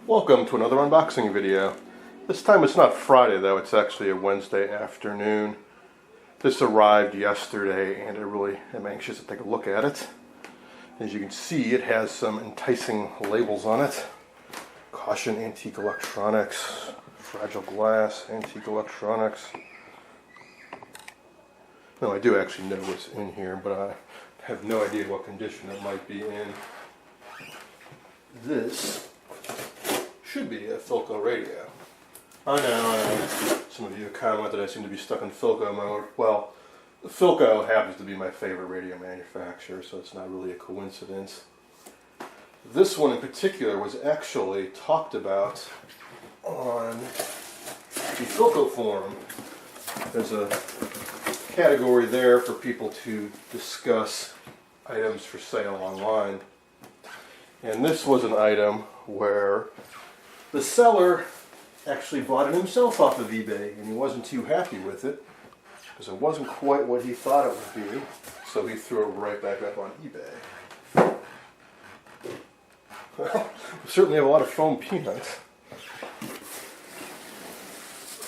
Welcome to another unboxing video. This time it's not Friday though, it's actually a Wednesday afternoon. This arrived yesterday and I really am anxious to take a look at it. As you can see, it has some enticing labels on it. Caution, antique electronics, fragile glass, antique electronics. No, I do actually know what's in here, but I have no idea what condition it might be in. This should be a Philco radio. I know. Some of you commented I seem to be stuck in Philco mode. Well, Philco happens to be my favorite radio manufacturer, so it's not really a coincidence. This one in particular was actually talked about on the Philco forum. There's a category there for people to discuss items for sale online. And this was an item where the seller actually bought it himself off of eBay, and he wasn't too happy with it because it wasn't quite what he thought it would be, so he threw it right back up on eBay. Well, we certainly have a lot of foam peanuts.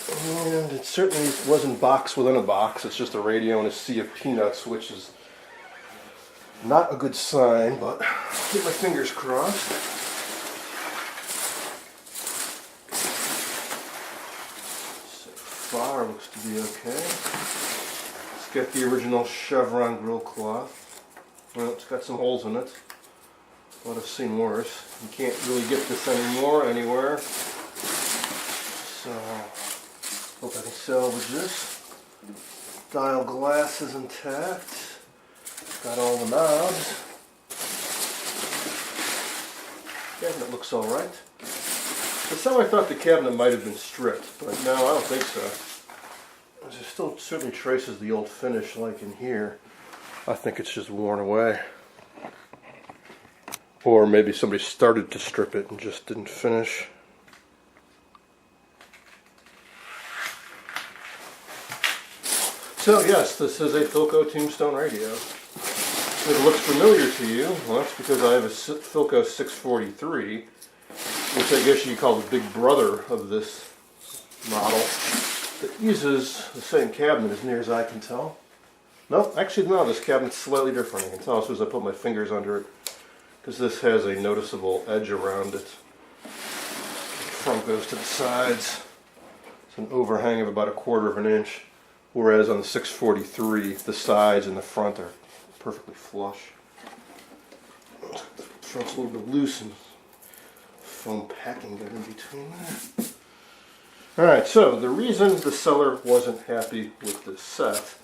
And it certainly wasn't box within a box. It's just a radio and a sea of peanuts, which is not a good sign, but I'll keep my fingers crossed. So far looks to be okay. It's got the original chevron grill cloth. Well, it's got some holes in it, but I've seen worse. You can't really get this anymore anywhere. So hope I can salvage this. Dial glass is intact. Got all the knobs. Cabinet looks alright. That's how I thought the cabinet might have been stripped, but no, I don't think so. It still certainly traces the old finish like in here. I think it's just worn away. Or maybe somebody started to strip it and just didn't finish. So yes, this is a Philco Tombstone radio. If it looks familiar to you, well, that's because I have a Philco 643, which I guess you call the big brother of this model, that uses the same cabinet as near as I can tell. No, actually no, this cabinet's slightly different. I can tell as soon as I put my fingers under it, because this has a noticeable edge around it. The front goes to the sides. It's an overhang of about 1/4 of an inch. Whereas on the 643, the sides and the front are perfectly flush. The front's a little bit loose and foam packing got in between there. Alright, so the reason the seller wasn't happy with this set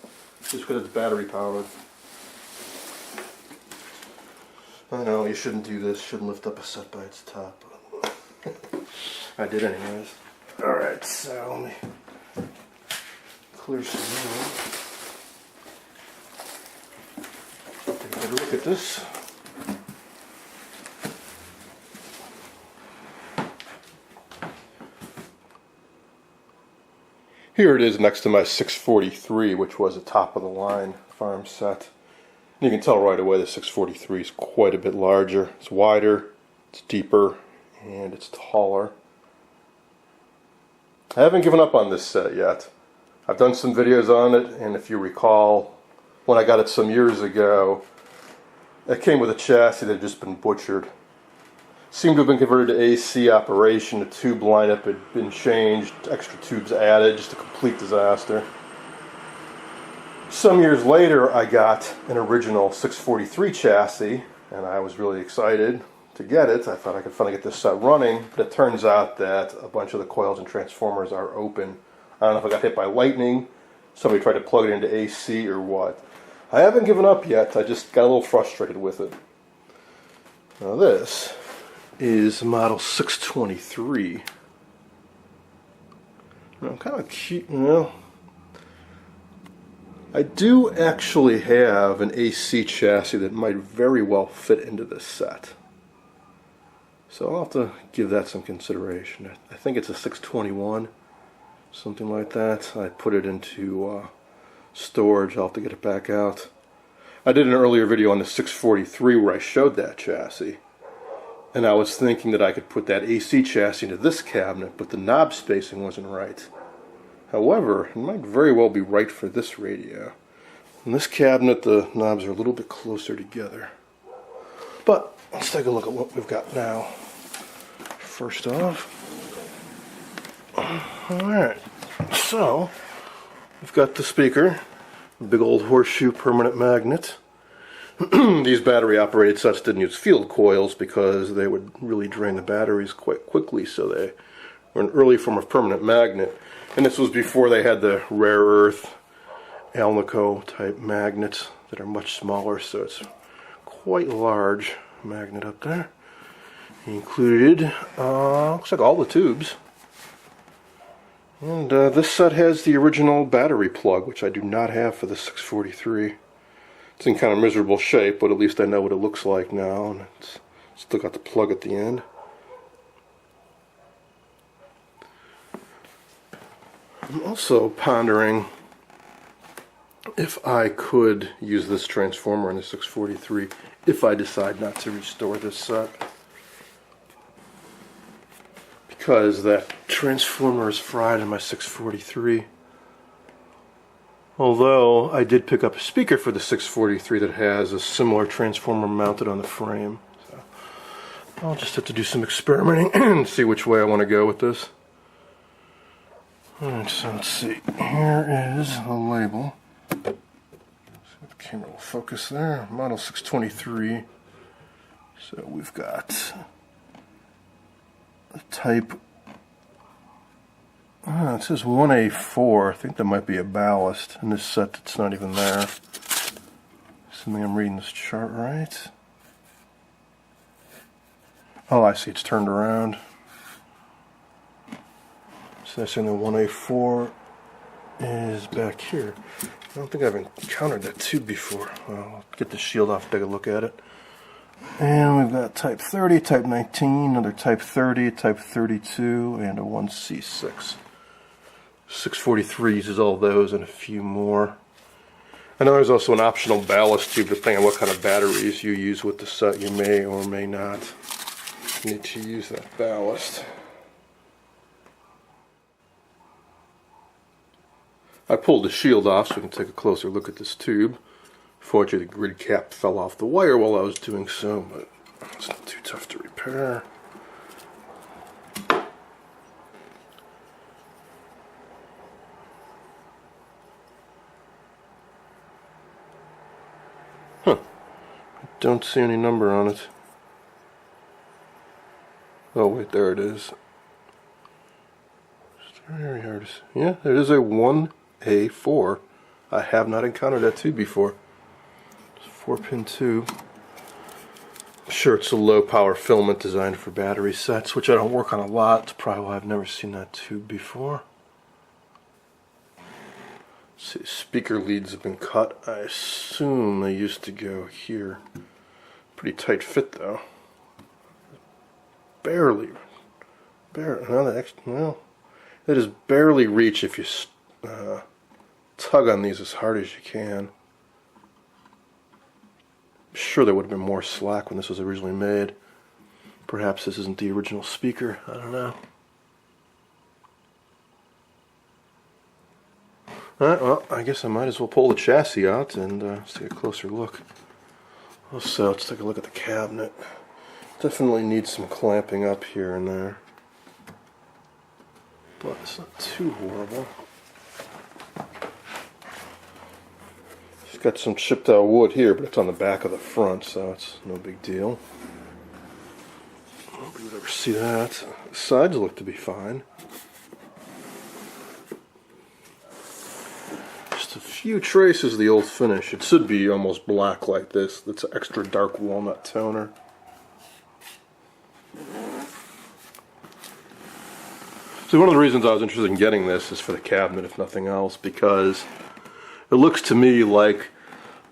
is because it's battery powered. I know you shouldn't do this, shouldn't lift up a set by its top. I did anyways. Alright, so let me clear some room. Take a better look at this. Here it is next to my 643, which was a top of the line farm set. And you can tell right away the 643 is quite a bit larger. It's wider, it's deeper, and it's taller. I haven't given up on this set yet. I've done some videos on it, and if you recall, when I got it some years ago, it came with a chassis that had just been butchered. Seemed to have been converted to AC operation. The tube lineup had been changed, extra tubes added, just a complete disaster. Some years later, I got an original 643 chassis, and I was really excited to get it. I thought I could finally get this set running, but it turns out that a bunch of the coils and transformers are open. I don't know if I got hit by lightning, somebody tried to plug it into AC or what. I haven't given up yet, I just got a little frustrated with it. Now this is model 623. Now, kind of cute, you know. I do actually have an AC chassis that might very well fit into this set. So I'll have to give that some consideration. I think it's a 621. Something like that. I put it into storage. I'll have to get it back out. I did an earlier video on the 643 where I showed that chassis. And I was thinking that I could put that AC chassis into this cabinet, but the knob spacing wasn't right. However, it might very well be right for this radio. In this cabinet, the knobs are a little bit closer together. But let's take a look at what we've got now. First off, alright, so we've got the speaker, a big old horseshoe permanent magnet. These battery operated sets didn't use field coils because they would really drain the batteries quite quickly, so they were an early form of permanent magnet. And this was before they had the rare earth Alnico type magnets that are much smaller, so it's quite large magnet up there. He included, looks like all the tubes. And this set has the original battery plug, which I do not have for the 643. It's in kind of miserable shape, but at least I know what it looks like now, and it's still got the plug at the end. I'm also pondering if I could use this transformer in the 643 if I decide not to restore this set. Because that transformer is fried in my 643. Although I did pick up a speaker for the 643 that has a similar transformer mounted on the frame. So I'll just have to do some experimenting and see which way I want to go with this. Alright, so let's see. Here is the label. So the camera will focus there. Model 623. So we've got the type. It says 1A4. I think that might be a ballast in this set that's not even there. Assuming I'm reading this chart right. Oh, I see, it's turned around. So that's saying the 1A4 is back here. I don't think I've encountered that tube before. Well, I'll get the shield off and take a look at it. And we've got type 30, type 19, another type 30, type 32, and a 1C6. 643 uses all those and a few more. I know there's also an optional ballast tube depending on what kind of batteries you use with the set. You may or may not need to use that ballast. I pulled the shield off so we can take a closer look at this tube. Fortunately, the grid cap fell off the wire while I was doing so, but it's not too tough to repair. Huh. I don't see any number on it. Oh, wait, there it is. It's very hard to see. Yeah, it is a 1A4. I have not encountered that tube before. 4-pin tube. I'm sure it's a low power filament designed for battery sets, which I don't work on a lot. It's probably why I've never seen that tube before. Let's see, speaker leads have been cut. I assume they used to go here. Pretty tight fit though. Barely. Well, it is barely reach if you tug on these as hard as you can. Sure, there would have been more slack when this was originally made. Perhaps this isn't the original speaker. I don't know. Alright, well, I guess I might as well pull the chassis out and let's take a closer look. So, let's take a look at the cabinet. Definitely needs some clamping up here and there. But it's not too horrible. It's got some chipped out wood here, but it's on the back of the front, so it's no big deal. Nobody would ever see that. The sides look to be fine. Just a few traces of the old finish. It should be almost black like this. That's extra dark walnut toner. So one of the reasons I was interested in getting this is for the cabinet, if nothing else, because it looks to me like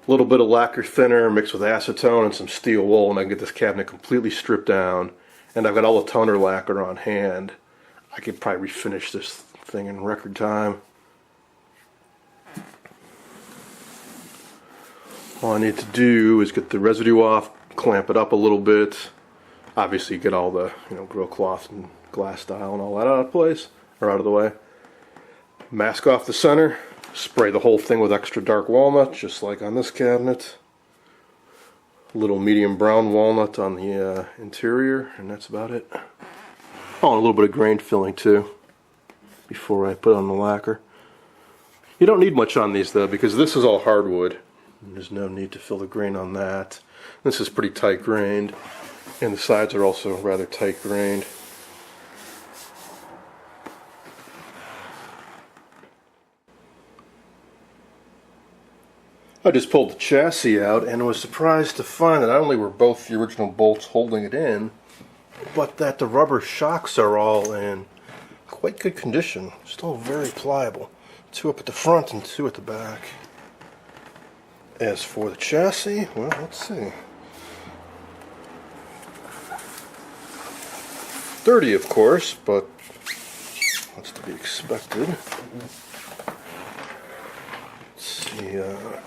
a little bit of lacquer thinner mixed with acetone and some steel wool, and I can get this cabinet completely stripped down, and I've got all the toner lacquer on hand. I could probably refinish this thing in record time. All I need to do is get the residue off, clamp it up a little bit, Obviously, get all the grill cloth and glass dial and all that out of place, or out of the way. Mask off the center. Spray the whole thing with extra dark walnut, just like on this cabinet. A little medium brown walnut on the interior, and that's about it. Oh, and a little bit of grain filling too, before I put on the lacquer. You don't need much on these though, because this is all hardwood. There's no need to fill the grain on that. This is pretty tight grained, and the sides are also rather tight grained. I just pulled the chassis out and was surprised to find that not only were both the original bolts holding it in, but that the rubber shocks are all in quite good condition. Still very pliable. 2 up at the front and 2 at the back. As for the chassis, well, let's see. Dirty, of course, but that's to be expected.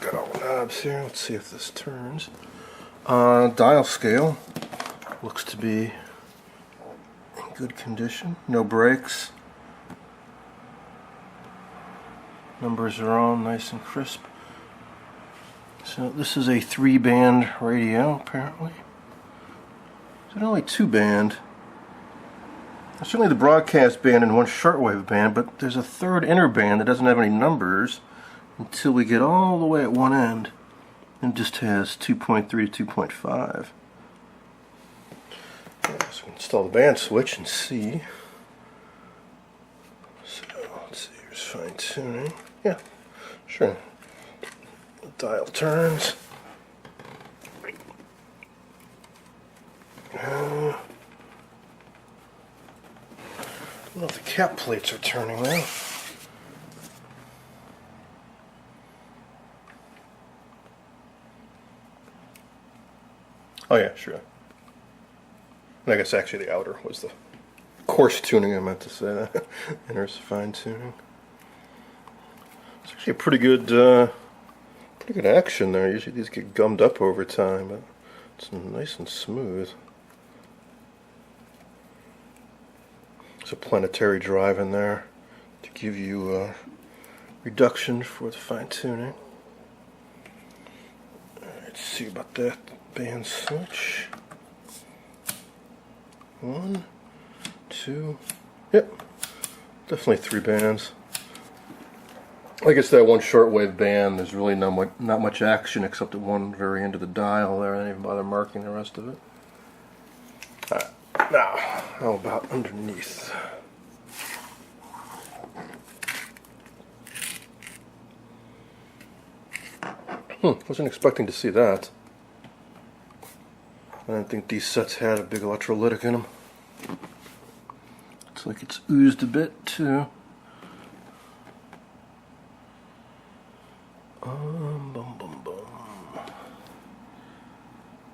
Got all the knobs here. Let's see if this turns. Dial scale looks to be in good condition. No breaks. Numbers are all nice and crisp. So this is a 3-band radio, apparently. Is it only 2-band? There's certainly the broadcast band and 1 shortwave band, but there's a 3rd inner band that doesn't have any numbers until we get all the way at one end, and it just has 2.3 to 2.5. So we install the band switch and see. So let's see, here's fine tuning. Yeah, sure. The dial turns. I don't know if the cap plates are turning now. Oh yeah, sure. I guess actually the outer was the coarse tuning I meant to say that. Inner's fine tuning. It's actually a pretty good action there. Usually these get gummed up over time, but it's nice and smooth. There's a planetary drive in there to give you a reduction for the fine tuning. Let's see about that band switch. 1, 2, yep, definitely 3 bands. I guess that 1 shortwave band, there's really not much action except at one very end of the dial there. I didn't even bother marking the rest of it. Alright, now, how about underneath? Wasn't expecting to see that. I didn't think these sets had a big electrolytic in them. Looks like it's oozed a bit too. Bum, bum, bum.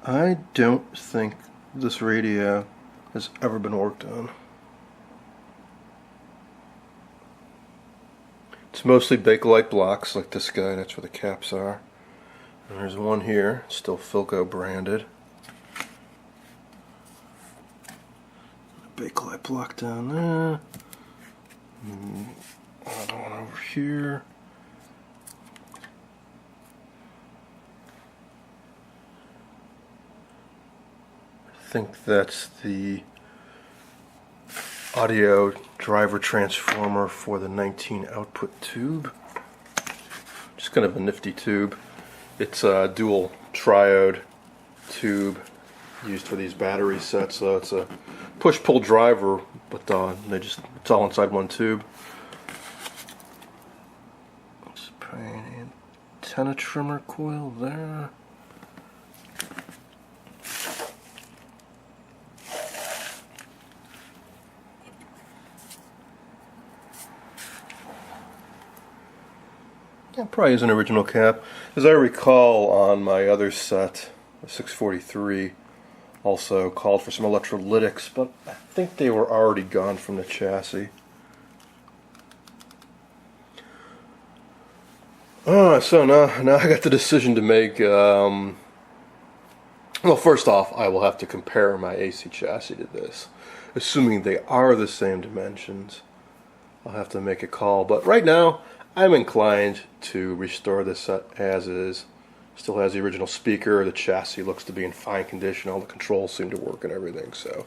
I don't think this radio has ever been worked on. It's mostly Bakelite blocks like this guy, that's where the caps are. And there's one here, still Philco branded. Bakelite block down there. Another one over here. I think that's the audio driver transformer for the 19 output tube. Just kind of a nifty tube. It's a dual triode tube used for these battery sets, so it's a push-pull driver, but it's all inside one tube. Let's put an antenna trimmer coil there. That probably is an original cap. As I recall, on my other set, the 643, also called for some electrolytics, but I think they were already gone from the chassis. So now I got the decision to make. Well, first off, I will have to compare my AC chassis to this. Assuming they are the same dimensions, I'll have to make a call. But right now, I'm inclined to restore this set as is. Still has the original speaker. The chassis looks to be in fine condition. All the controls seem to work and everything, so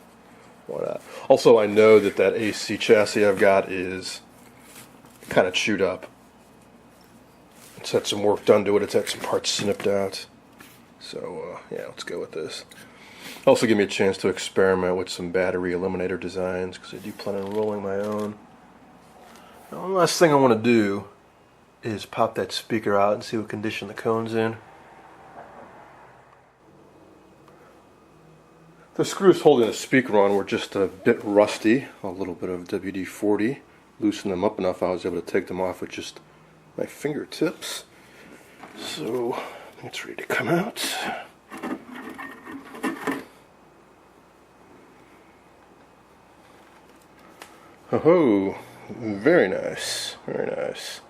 why not? Also, I know that that AC chassis I've got is kind of chewed up. It's had some work done to it. It's had some parts snipped out. So, yeah, let's go with this. Also give me a chance to experiment with some battery eliminator designs, because I do plan on rolling my own. Now, one last thing I want to do is pop that speaker out and see what condition the cone's in. The screws holding the speaker on were just a bit rusty, a little bit of WD-40. Loosened them up enough I was able to take them off with just my fingertips. So, it's ready to come out. Oh, very nice, very nice.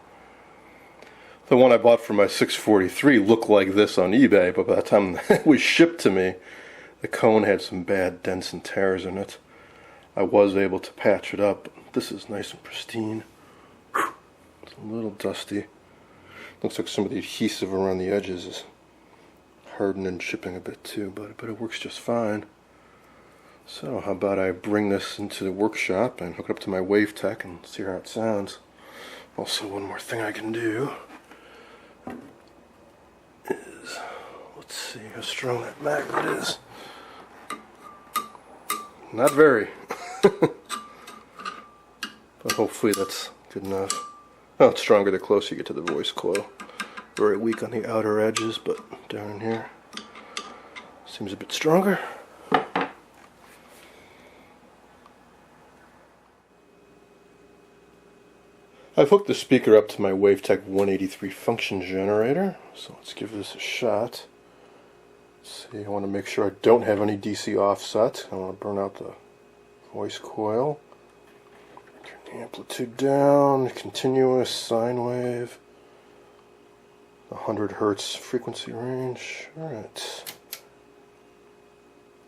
The one I bought for my 643 looked like this on eBay, but by the time it was shipped to me, the cone had some bad dents and tears in it. I was able to patch it up. This is nice and pristine. It's a little dusty. Looks like some of the adhesive around the edges is hardened and chipping a bit too, but it works just fine. So how about I bring this into the workshop and hook it up to my WaveTech and see how it sounds. Also, one more thing I can do is, let's see how strong that magnet is. Not very. But hopefully that's good enough. Oh, it's stronger the closer you get to the voice coil. Very weak on the outer edges, but down in here seems a bit stronger. I've hooked the speaker up to my WaveTech 183 function generator, so let's give this a shot. Let's see, I want to make sure I don't have any DC offset. I want to burn out the voice coil. Turn the amplitude down, continuous sine wave, 100 Hertz frequency range. Alright.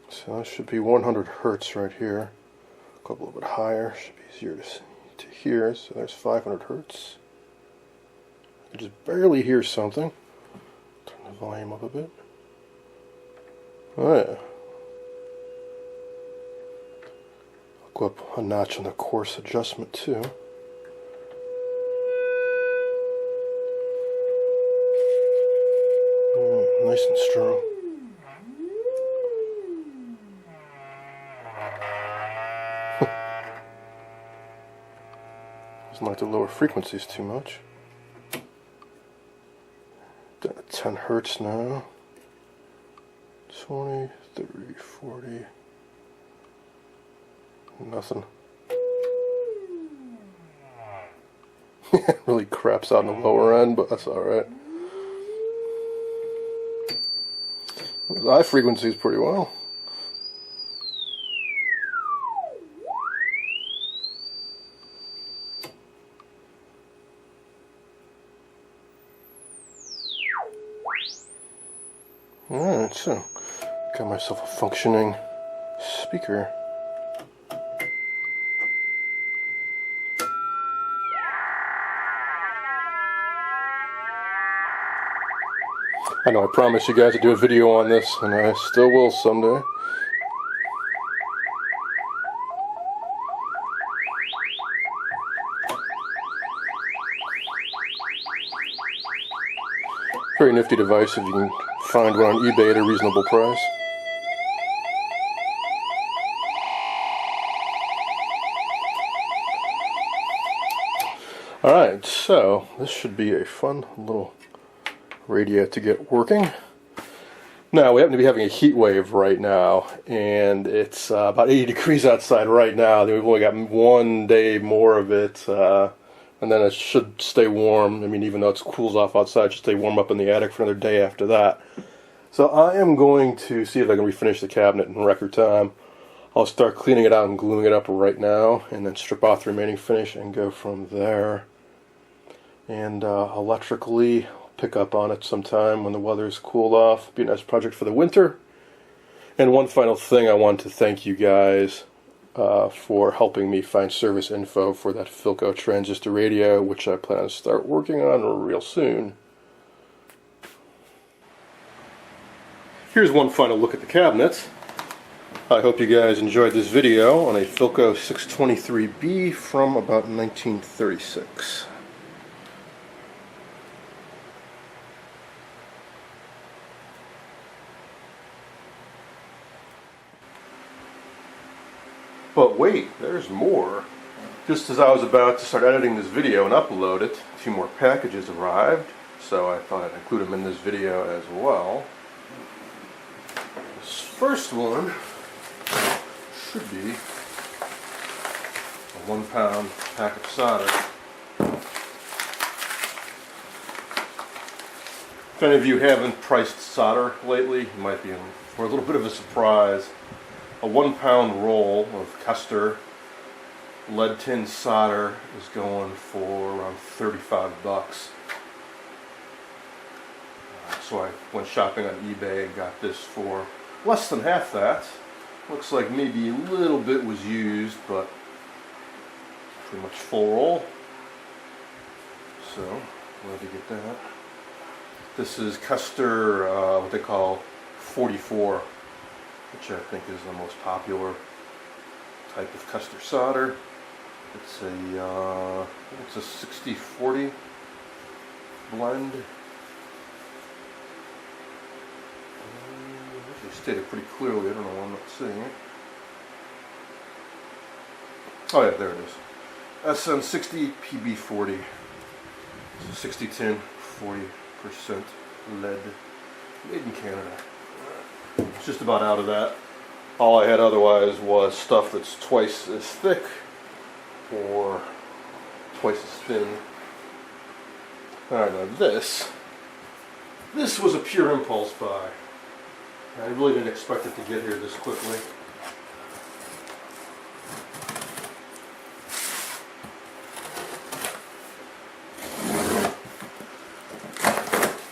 So that should be 100 Hertz right here. Go up a little bit higher, should be easier to hear. So there's 500 Hertz. I can just barely hear something. Turn the volume up a bit. Oh yeah. I'll go up a notch on the coarse adjustment too. Nice and strong. Doesn't like the lower frequencies too much. Down at 10 Hertz now. 20, 30, 40. Nothing. It really craps out in the lower end, but that's alright. The high frequency is pretty well. Alright, so got myself a functioning speaker. I know I promised you guys to do a video on this, and I still will someday. Very nifty device if you can find one on eBay at a reasonable price. Alright, so this should be a fun little radio to get working. Now, we happen to be having a heat wave right now, and it's about 80 degrees outside right now. We've only got one day more of it, and then it should stay warm. I mean, even though it cools off outside, it should stay warm up in the attic for another day after that. So I am going to see if I can refinish the cabinet in record time. I'll start cleaning it out and gluing it up right now, and then strip off the remaining finish and go from there. And electrically, pick up on it sometime when the weather's cooled off. Be a nice project for the winter. And one final thing, I want to thank you guys for helping me find service info for that Philco transistor radio, which I plan to start working on real soon. Here's one final look at the cabinets. I hope you guys enjoyed this video on a Philco 623B from about 1936. But wait, there's more. Just as I was about to start editing this video and upload it, a few more packages arrived, so I thought I'd include them in this video as well. This first one should be a 1 pound pack of solder. If any of you haven't priced solder lately, you might be in for a little bit of a surprise. A 1 pound roll of Custer lead tin solder is going for around 35 bucks. So I went shopping on eBay and got this for less than half that. Looks like maybe a little bit was used, but pretty much full roll. So, glad to get that. This is Custer, what they call 44, which I think is the most popular type of Custer solder. It's a 60-40 blend. They stated pretty clearly. I don't know why I'm not seeing it. Oh yeah, there it is. SN60 PB40. So 60 tin, 40% lead. Made in Canada. It's just about out of that. All I had otherwise was stuff that's twice as thick or twice as thin. Alright, now this was a pure impulse buy. I really didn't expect it to get here this quickly.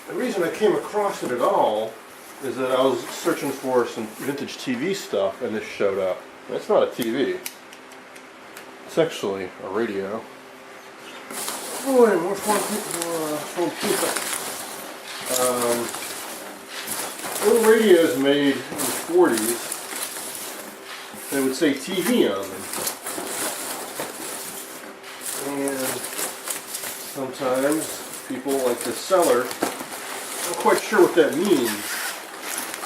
The reason I came across it at all is that I was searching for some vintage TV stuff and this showed up. It's not a TV. It's actually a radio. Oh, and more phone people. Old radios made in the 40s, they would say TV on them. And sometimes people like this seller aren't quite sure what that means. I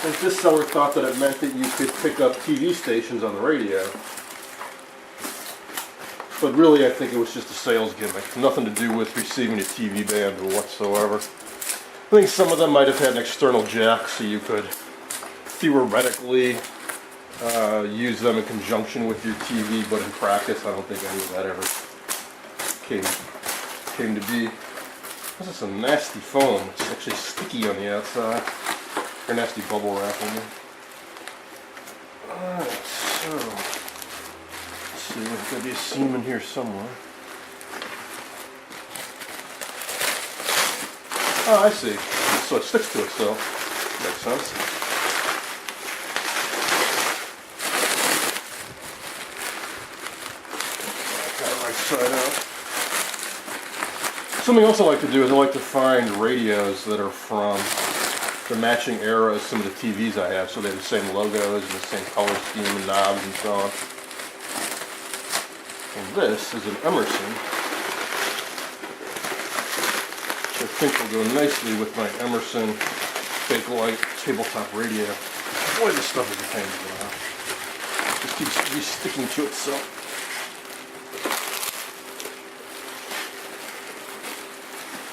think this seller thought that it meant that you could pick up TV stations on the radio. But really I think it was just a sales gimmick. Nothing to do with receiving a TV band or whatsoever. I think some of them might have had an external jack so you could theoretically use them in conjunction with your TV, but in practice I don't think any of that ever came to be. This is some nasty foam. It's actually sticky on the outside. Or nasty bubble wrap on there. Alright, so let's see, there's going to be a seam in here somewhere. Oh, I see. So it sticks to itself. Makes sense. Got it right side out. Something else I like to do is I like to find radios that are from the matching era as some of the TVs I have, so they have the same logos and the same color scheme and knobs and so on. And this is an Emerson. I think will go nicely with my Emerson Bakelite tabletop radio. Boy, this stuff is a pain to get out. Just keeps re-sticking to itself.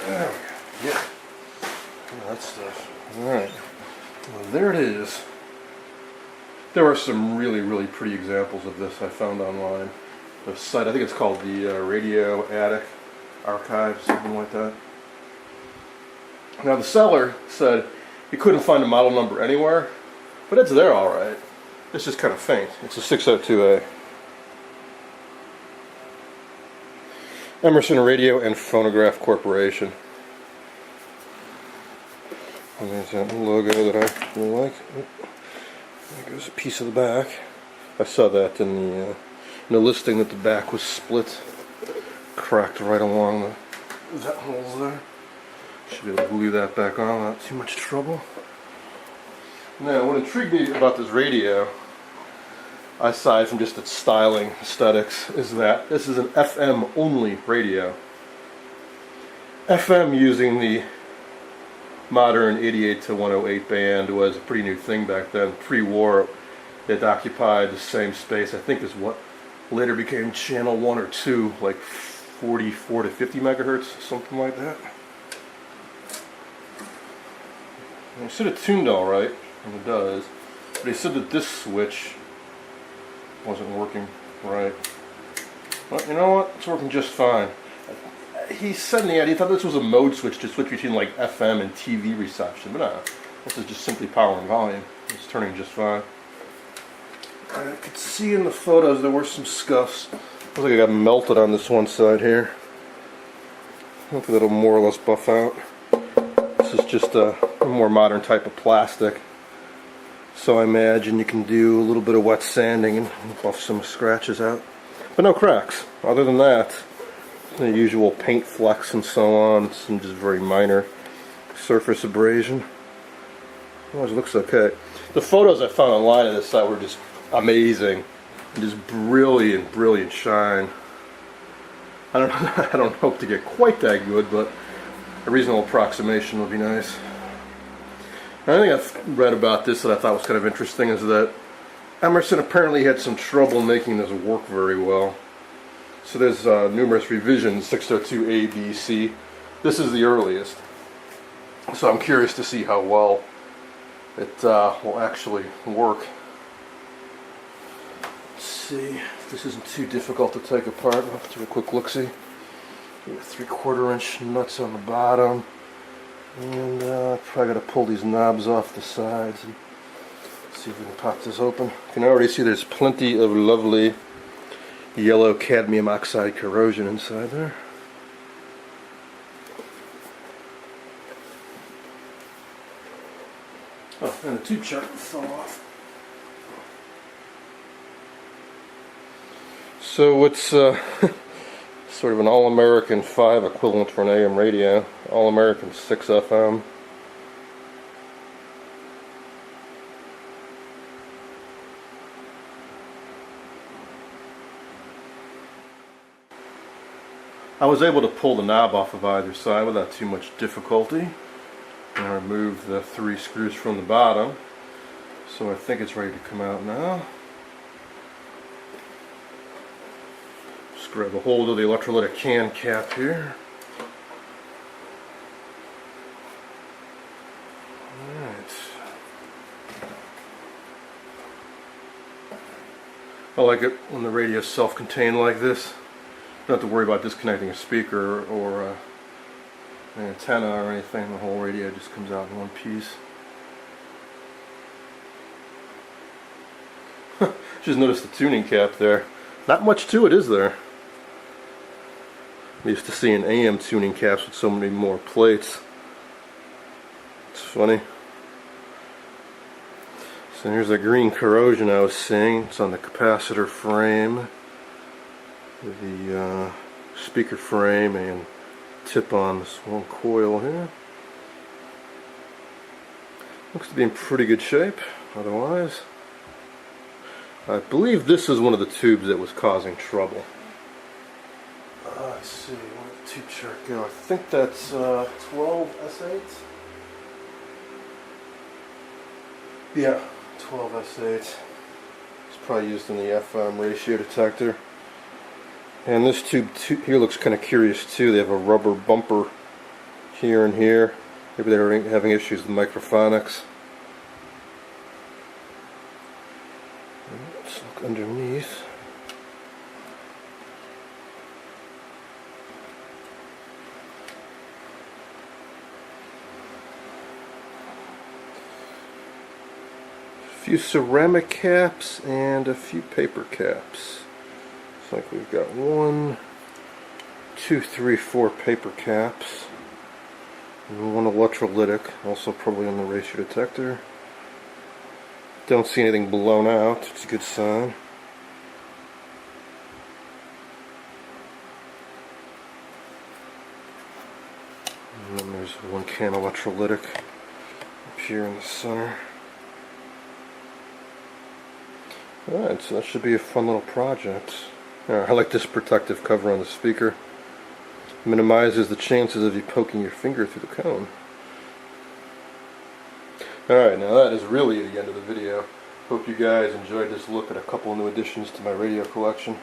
There we go. Yeah. That stuff. Alright. Well, there it is. There are some really, really pretty examples of this I found online. The site, I think it's called the Radio Attic Archive, something like that. Now the seller said he couldn't find a model number anywhere, but it's there alright. It's just kind of faint. It's a 602A. Emerson Radio and Phonograph Corporation. And there's that logo that I really like. There goes a piece of the back. I saw that in the listing that the back was split, cracked right along that holes there. Should be able to glue that back on without too much trouble. Now, what intrigued me about this radio, aside from just its styling aesthetics, is that this is an FM only radio. FM using the modern 88 to 108 band was a pretty new thing back then. Pre-war, it occupied the same space, I think, as what later became channel 1 or 2, like 44 to 50 megahertz, something like that. And I said it tuned all right, and it does, but he said that this switch wasn't working right. Well, you know what? It's working just fine. He said in the ad he thought this was a mode switch to switch between like FM and TV reception, but no, this is just simply power and volume. It's turning just fine. I could see in the photos there were some scuffs. Looks like I got melted on this one side here. Hopefully that'll more or less buff out. This is just a more modern type of plastic, so I imagine you can do a little bit of wet sanding and buff some scratches out. But no cracks. Other than that, the usual paint flecks and so on, some just very minor surface abrasion. Otherwise it looks okay. The photos I found online of this site were just amazing. Just brilliant shine. I don't hope to get quite that good, but a reasonable approximation would be nice. Another thing I've read about this that I thought was kind of interesting is that Emerson apparently had some trouble making this work very well. So there's numerous revisions, 602 A, B, C. This is the earliest. So I'm curious to see how well it will actually work. Let's see if this isn't too difficult to take apart. I'll have to do a quick look-see. 3/4 inch nuts on the bottom. And probably got to pull these knobs off the sides and see if we can pop this open. You can already see there's plenty of lovely yellow cadmium oxide corrosion inside there. Oh, and the tube chart fell off. So it's sort of an All-American 5 equivalent for an AM radio. All-American 6 FM. I was able to pull the knob off of either side without too much difficulty. And I removed the 3 screws from the bottom. So I think it's ready to come out now. Just grab a hold of the electrolytic can cap here. Alright. I like it when the radio is self-contained like this. Don't have to worry about disconnecting a speaker or an antenna or anything. The whole radio just comes out in one piece. Just noticed the tuning cap there. Not much to it, is there? I'm used to seeing AM tuning caps with so many more plates. It's funny. So here's the green corrosion I was seeing. It's on the capacitor frame, the speaker frame, and tip on this one coil here. Looks to be in pretty good shape otherwise. I believe this is one of the tubes that was causing trouble. Let's see, where did the tube chart go? I think that's 12 S8. Yeah, 12 S8. It's probably used in the FM ratio detector. And this tube here looks kind of curious too. They have a rubber bumper here and here. Maybe they're having issues with microphonics. Let's look underneath. A few ceramic caps and a few paper caps. Looks like we've got 1, 2, 3, 4 paper caps. And one electrolytic, also probably on the ratio detector. Don't see anything blown out. It's a good sign. And then there's one can electrolytic up here in the center. Alright, so that should be a fun little project. I like this protective cover on the speaker. Minimizes the chances of you poking your finger through the cone. Alright, now that is really the end of the video. Hope you guys enjoyed this look at a couple new additions to my radio collection.